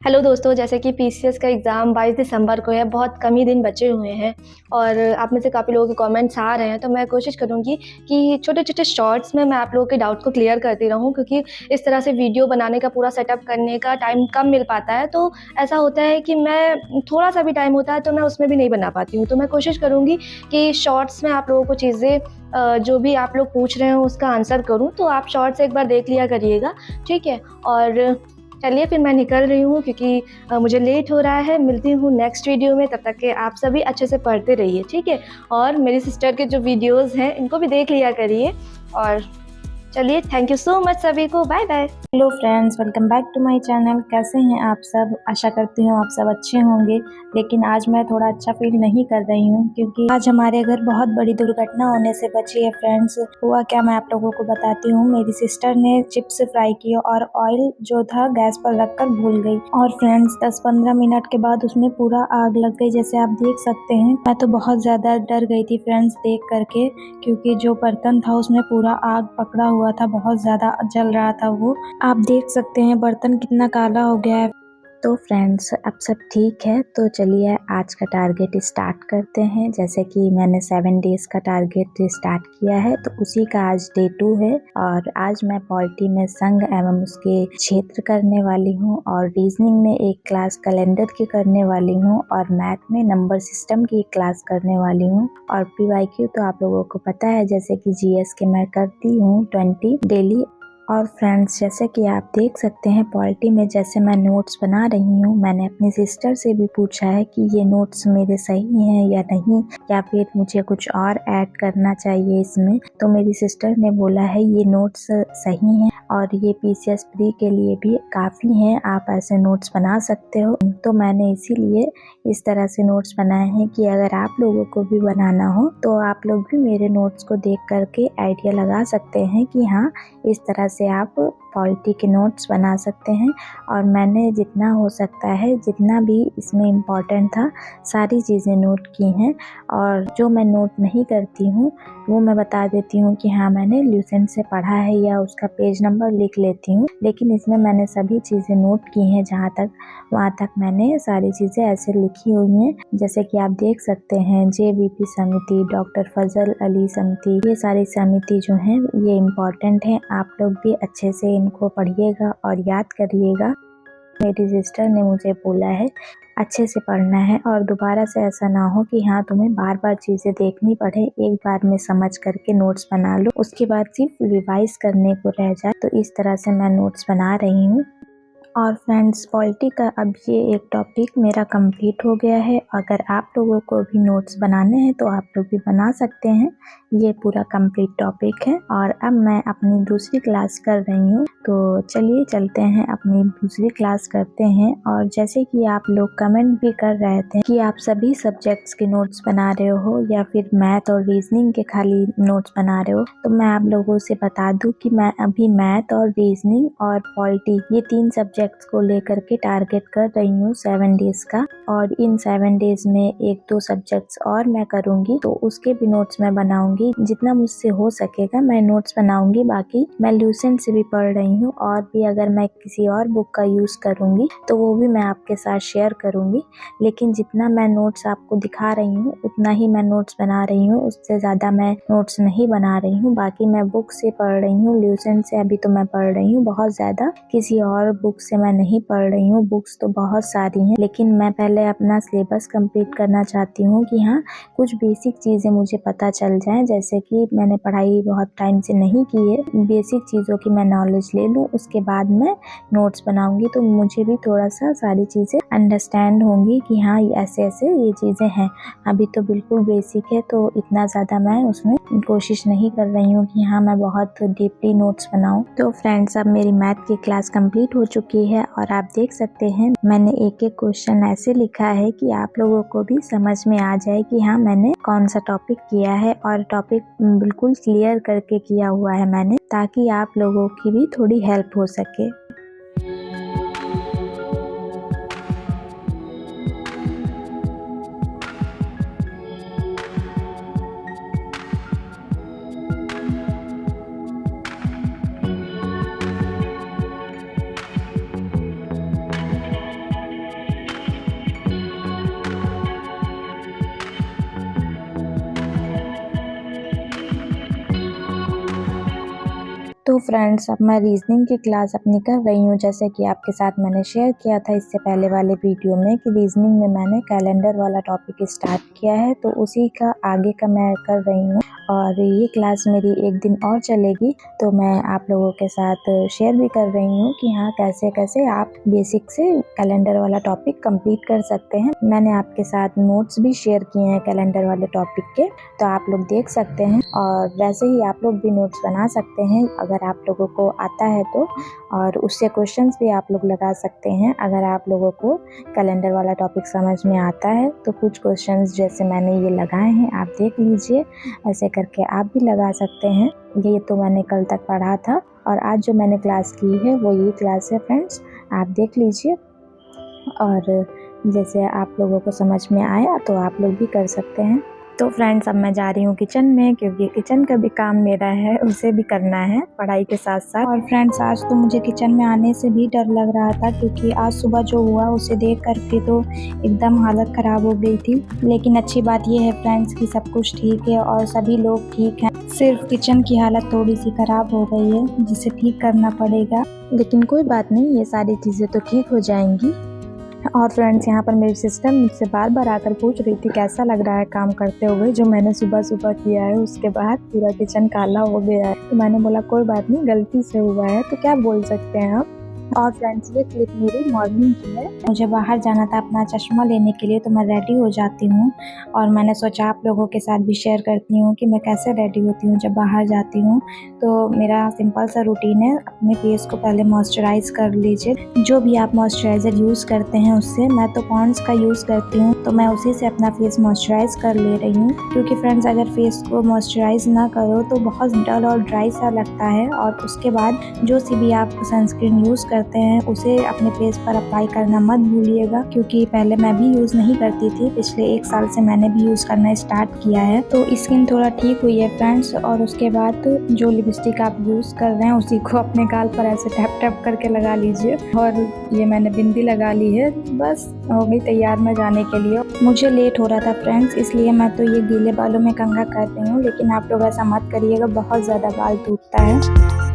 Hello दोस्तों, जैसे कि पीसीएस का एग्ज़ाम 22 दिसंबर को है, बहुत कम ही दिन बचे हुए हैं और आप में से काफ़ी लोगों के कमेंट्स आ रहे हैं, तो मैं कोशिश करूँगी कि छोटे-छोटे शॉर्ट्स में मैं आप लोगों के डाउट को क्लियर करती रहूँ, क्योंकि इस तरह से वीडियो बनाने का पूरा सेटअप करने का टाइम कम मिल पाता है। तो ऐसा होता है कि मैं थोड़ा-सा भी टाइम होता है तो मैं उसमें भी नहीं बना पाती हूँ। तो मैं कोशिश करूँगी कि शॉर्ट्स में आप लोगों को चीज़ें जो भी आप लोग पूछ रहे हो उसका आंसर करूँ, तो आप शॉर्ट्स एक बार देख लिया करिएगा, ठीक है? और चलिए फिर मैं निकल रही हूँ, क्योंकि मुझे लेट हो रहा है। मिलती हूँ नेक्स्ट वीडियो में, तब तक के आप सभी अच्छे से पढ़ते रहिए, ठीक है? और मेरी सिस्टर के जो वीडियोज़ हैं इनको भी देख लिया करिए। और चलिए, थैंक यू सो मच सभी को। Bye bye. Hello friends, welcome back to my channel. कैसे हैं आप सब? आशा करती हूँ आप सब अच्छे होंगे। लेकिन आज मैं थोड़ा अच्छा फील नहीं कर रही हूँ, क्योंकि आज हमारे घर बहुत बड़ी दुर्घटना होने से बची है फ्रेंड्स। हुआ क्या, मैं आप लोगों को बताती हूँ। मेरी सिस्टर ने चिप्स फ्राई किए और ऑयल जो था गैस पर रखकर भूल गई, और फ्रेंड्स 10-15 मिनट के बाद उसमें पूरा आग लग गई, जैसे आप देख सकते हैं। मैं तो बहुत ज्यादा डर गई थी फ्रेंड्स देख करके, क्योंकि जो बर्तन था उसमें पूरा आग पकड़ा हुआ था, बहुत ज्यादा जल रहा था वो। आप देख सकते हैं बर्तन कितना काला हो गया है। तो फ्रेंड्स अब सब ठीक है, तो चलिए आज का टारगेट स्टार्ट करते हैं। जैसे कि मैंने 7 डेज का टारगेट स्टार्ट किया है, तो उसी का आज डे 2 है। और आज मैं पॉलिटी में संघ एवं उसके क्षेत्र करने वाली हूँ, और रीजनिंग में एक क्लास कैलेंडर की करने वाली हूँ, और मैथ में नंबर सिस्टम की एक क्लास करने वाली हूँ। और पीवाईक्यू तो आप लोगों को पता है, जैसे कि जीएस के मैं करती हूँ 20 डेली। और फ्रेंड्स जैसे कि आप देख सकते हैं पॉलिटी में जैसे मैं नोट्स बना रही हूँ, मैंने अपनी सिस्टर से भी पूछा है कि ये नोट्स मेरे सही हैं या नहीं, या फिर मुझे कुछ और ऐड करना चाहिए इसमें। तो मेरी सिस्टर ने बोला है ये नोट्स सही हैं, और ये पीसीएस प्री के लिए भी काफ़ी हैं, आप ऐसे नोट्स बना सकते हो। तो मैंने इसीलिए इस तरह से नोट्स बनाए हैं कि अगर आप लोगों को भी बनाना हो तो आप लोग भी मेरे नोट्स को देख करके आइडिया लगा सकते हैं कि हाँ, इस तरह से आप पॉलिटी के नोट्स बना सकते हैं। और मैंने जितना हो सकता है, जितना भी इसमें इम्पोर्टेंट था, सारी चीज़ें नोट की हैं। और जो मैं नोट नहीं करती हूँ वो मैं बता देती हूँ कि हाँ मैंने ल्यूसेंट से पढ़ा है, या उसका पेज नंबर लिख लेती हूँ। लेकिन इसमें मैंने सभी चीज़ें नोट की हैं, जहाँ तक वहाँ तक मैंने सारी चीज़ें ऐसे लिखी हुई हैं। जैसे कि आप देख सकते हैं जेबीपी समिति, डॉक्टर फजल अली समिति, ये सारी समिति जो हैं ये इम्पोर्टेंट हैं। आप लोग भी अच्छे से इनको पढ़िएगा और याद करिएगा। मेरी सिस्टर ने मुझे बोला है अच्छे से पढ़ना है, और दोबारा से ऐसा ना हो कि हाँ तुम्हें बार बार चीज़ें देखनी पड़े, एक बार में समझ करके नोट्स बना लो, उसके बाद सिर्फ रिवाइज करने को रह जाए। तो इस तरह से मैं नोट्स बना रही हूँ। और फ्रेंड्स पॉलिटी का अब ये एक टॉपिक मेरा कंप्लीट हो गया है। अगर आप लोगों को भी नोट्स बनाने हैं तो आप लोग भी बना सकते हैं, ये पूरा कंप्लीट टॉपिक है। और अब मैं अपनी दूसरी क्लास कर रही हूँ, तो चलिए चलते हैं अपनी दूसरी क्लास करते हैं। और जैसे कि आप लोग कमेंट भी कर रहे थे कि आप सभी सब्जेक्ट्स के नोट्स बना रहे हो या फिर मैथ और रीजनिंग के खाली नोट्स बना रहे हो, तो मैं आप लोगों से बता दूं कि मैं अभी मैथ और रीजनिंग और पॉलिटी ये 3 सब्जेक्ट्स को लेकर के टारगेट कर रही हूँ 7 डेज का। और इन 7 डेज में 1-2 सब्जेक्ट्स और मैं करूँगी, तो उसके भी नोट्स मैं बनाऊंगी। जितना मुझसे हो सकेगा मैं नोट्स बनाऊंगी। बाकी मैं ल्यूसेंट से भी पढ़ रही हूँ, और भी अगर मैं किसी और बुक का यूज़ करूँगी तो वो भी मैं आपके साथ शेयर करूँगी। लेकिन जितना मैं नोट्स आपको दिखा रही हूँ उतना ही मैं नोट्स बना रही हूँ, उससे ज़्यादा मैं नोट्स नहीं बना रही हूँ। बाकी मैं बुक से पढ़ रही हूँ, ल्यूसेंट से अभी तो मैं पढ़ रही हूँ बहुत ज़्यादा, किसी और बुक से मैं नहीं पढ़ रही हूँ। बुक्स तो बहुत सारी हैं, लेकिन मैं पहले अपना सिलेबस कंप्लीट करना चाहती हूँ कि हाँ कुछ बेसिक चीज़ें मुझे पता चल जाएं। जैसे कि मैंने पढ़ाई बहुत टाइम से नहीं की है, बेसिक चीज़ों की मैं नॉलेज ले लूँ, उसके बाद मैं नोट्स बनाऊंगी, तो मुझे भी थोड़ा सा सारी चीज़ें अंडरस्टैंड होंगी कि हाँ ऐसे ऐसे ये चीज़ें हैं। अभी तो बिल्कुल बेसिक है, तो इतना ज़्यादा मैं उसमें कोशिश नहीं कर रही हूँ कि हाँ मैं बहुत डीपली नोट्स बनाऊँ। तो फ्रेंड्स अब मेरी मैथ की क्लास कंप्लीट हो चुकी है, और आप देख सकते हैं मैंने एक एक क्वेश्चन ऐसे लिखा है कि आप लोगों को भी समझ में आ जाए कि हाँ मैंने कौन सा टॉपिक किया है। और टॉपिक बिल्कुल क्लियर करके किया हुआ है मैंने, ताकि आप लोगों की भी थोड़ी हेल्प हो सके। फ्रेंड्स, अब मैं रीजनिंग की क्लास अपनी कर रही हूँ। जैसे कि आपके साथ मैंने शेयर किया था इससे पहले वाले वीडियो में कि रीजनिंग में मैंने कैलेंडर वाला टॉपिक स्टार्ट किया है, तो उसी का आगे का मैं कर रही हूँ और ये क्लास मेरी एक दिन और चलेगी। तो मैं आप लोगों के साथ शेयर भी कर रही हूँ कि हाँ कैसे कैसे आप बेसिक से कैलेंडर वाला टॉपिक कंप्लीट कर सकते हैं। मैंने आपके साथ नोट्स भी शेयर किए हैं कैलेंडर वाले टॉपिक के, तो आप लोग देख सकते हैं और वैसे ही आप लोग भी नोट्स बना सकते हैं अगर आप लोगों को आता है तो, और उससे क्वेश्चंस भी आप लोग लगा सकते हैं अगर आप लोगों को कैलेंडर वाला टॉपिक समझ में आता है। तो कुछ क्वेश्चंस जैसे मैंने ये लगाए हैं आप देख लीजिए, ऐसे करके आप भी लगा सकते हैं। ये तो मैंने कल तक पढ़ा था और आज जो मैंने क्लास की है वो ये क्लास है फ्रेंड्स, आप देख लीजिए। और जैसे आप लोगों को समझ में आया तो आप लोग भी कर सकते हैं। तो फ्रेंड्स, अब मैं जा रही हूँ किचन में, क्योंकि किचन का भी काम मेरा है, उसे भी करना है पढ़ाई के साथ साथ। और फ्रेंड्स, आज तो मुझे किचन में आने से भी डर लग रहा था, क्योंकि आज सुबह जो हुआ उसे देख करके तो एकदम हालत ख़राब हो गई थी। लेकिन अच्छी बात ये है फ्रेंड्स कि सब कुछ ठीक है और सभी लोग ठीक हैं। सिर्फ किचन की हालत थोड़ी सी ख़राब हो गई है जिसे ठीक करना पड़ेगा, लेकिन कोई बात नहीं, ये सारी चीज़ें तो ठीक हो जाएंगी। और फ्रेंड्स, यहाँ पर मेरी सिस्टर मुझसे बार बार आकर पूछ रही थी कैसा लग रहा है काम करते हुए, जो मैंने सुबह सुबह किया है उसके बाद पूरा किचन काला हो गया है। तो मैंने बोला कोई बात नहीं, गलती से हुआ है तो क्या बोल सकते हैं आप। और फ्रेंड्स, ये क्लिप मेरी मॉर्निंग की है। मुझे बाहर जाना था अपना चश्मा लेने के लिए, तो मैं रेडी हो जाती हूँ और मैंने सोचा आप लोगों के साथ भी शेयर करती हूँ कि मैं कैसे रेडी होती हूँ जब बाहर जाती हूँ। तो मेरा सिंपल सा रूटीन है, अपने फेस को पहले मॉइस्चराइज कर लीजिए। जो भी आप मॉइस्चराइज़र यूज़ करते हैं उससे, मैं तो पॉन्ड्स का यूज़ करती हूँ, तो मैं उसी से अपना फेस मॉइस्चराइज कर ले रही हूँ। क्योंकि फ्रेंड्स, अगर फेस को मॉइस्चराइज ना करो तो बहुत डल और ड्राई सा लगता है। और उसके बाद जो सी भी आप सनस्क्रीन यूज़ करते हैं उसे अपने फेस पर अप्लाई करना मत भूलिएगा, क्योंकि पहले मैं भी यूज़ नहीं करती थी, पिछले 1 साल से मैंने भी यूज़ करना स्टार्ट किया है। तो स्किन थोड़ा ठीक हुई है फ्रेंड्स। और उसके बाद जो लिपस्टिक आप यूज़ कर रहे हैं उसी को अपने गाल पर ऐसे टैप टैप करके लगा लीजिए। और ये मैंने बिंदी लगा ली है, बस हो गई तैयार मैं जाने के लिए। मुझे लेट हो रहा था फ्रेंड्स, इसलिए मैं तो ये गीले बालों में कंघा कर रही हूँ, लेकिन आप लोग ऐसा मत करिएगा, बहुत ज़्यादा बाल टूटता है।